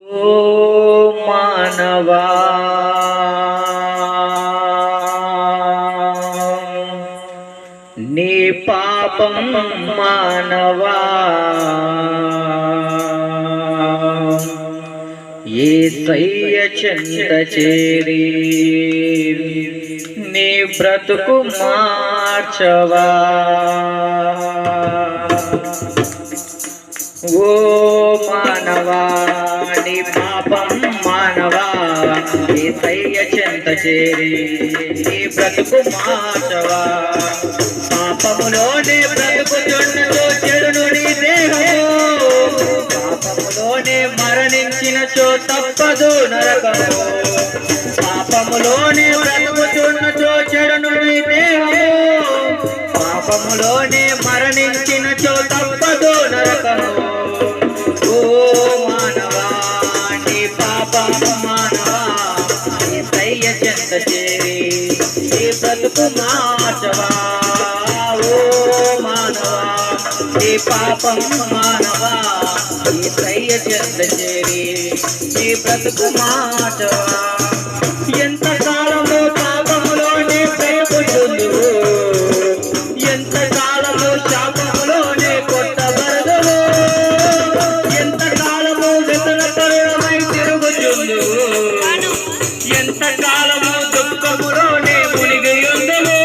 ఓ మానవా, నీ పాపం మానవా, యేసయ్య చెంత చేరి నీ బ్రతుకు మార్చవా. ఓ మానవా, నీ పాపం మానవా, యేసయ్య చెంత చేరి నీ బ్రతుకు మార్చవా. పాపములోనే బ్రతుకుచున్నదో చెడును నీ దేహము, పాపములోనే మరణించినచో తప్పదు నరకము. పాపములోనే బ్రతుకుచున్నచో చెడును నీ దేహము, పాపములోనే మరణించినచో తప్పదు నరకము. ఓ మానవా, నీ పాపం మానవా, యేసయ్య చెంత చేరి నీ బ్రతుకు మార్చవా. ఓ మానవా, నీ పాపం మానవా, యేసయ్య చెంత చేరి నీ బ్రతుకు మార్చవా. ఎంత కాలము పాపములోనే ప్రేమించుదువు, ఎంత కాలము శాపములోనే కొట్టబడదువు, ఎంత కాలము వ్యసన పరుడమై తిరుగుచుందువు, ఎంత కాలము దుఃఖములోనే మునిగి ఉందువు.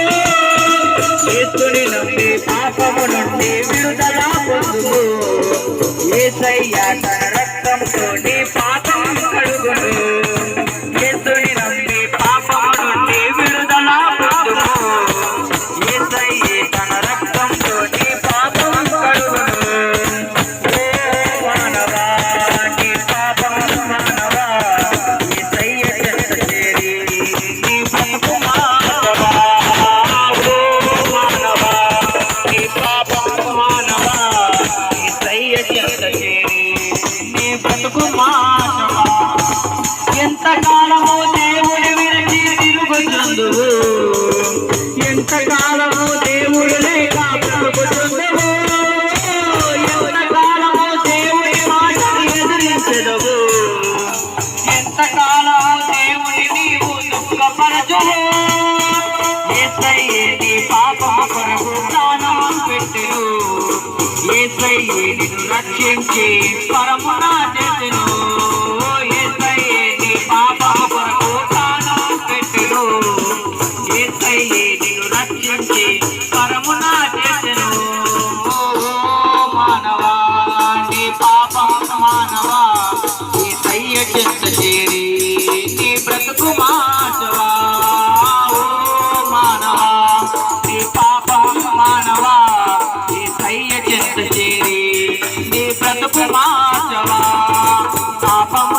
యేసుని నమ్మి పాపము నుండి విడుదల పొందుము. యేసయ్య తన రక్తంతో నీ పాపం కడుగును. యేసుని నమ్మి పాపము నుండి విడుదల పొందుము. యేసయ్య తన రక్తంతో నీ పాపం కడుగును. ఓ మానవా, నీ పాపం మానవా, యేసయ్య చెంత చేరి నీ బ్రతుకు మార్చవా. ఓ మానవా, నీ పాపం మానవా, యేసయ్య చెంత చేరి నీ బ్రతుకు మార్చవా. ఎంత కాలము దేవుడి విరచి తిరుగుచుందువు, ఎంత కాలము దేవుడు లేక బ్రతుకుచుందువు, ఎంత కాలము దేవుడి మాటని ఎదిరించెదవు, ఎంత కాలము దేవుడి నీవు దుఃఖపరచువు. యేసయ్య నీ పాపము కొరకు ప్రాణం పెట్టెను. యేసయ్య నిన్ను రక్షించి పరమున చేసెను. యేసయ్య నీ పాపము కొరకు ప్రాణం పెట్టెను. యేసయ్య నిన్ను రక్షించి పరమున చేసెను. ఓ మానవా, నీ పాపం మానవా, యేసయ్య చెంత చేరి నీ బ్రతుకు మార్చవా. ఓ మానవా, నీ పాపం మానవా, యేసయ్య చెంత చేరి నీ బ్రతుకు మార్చవా. పాపం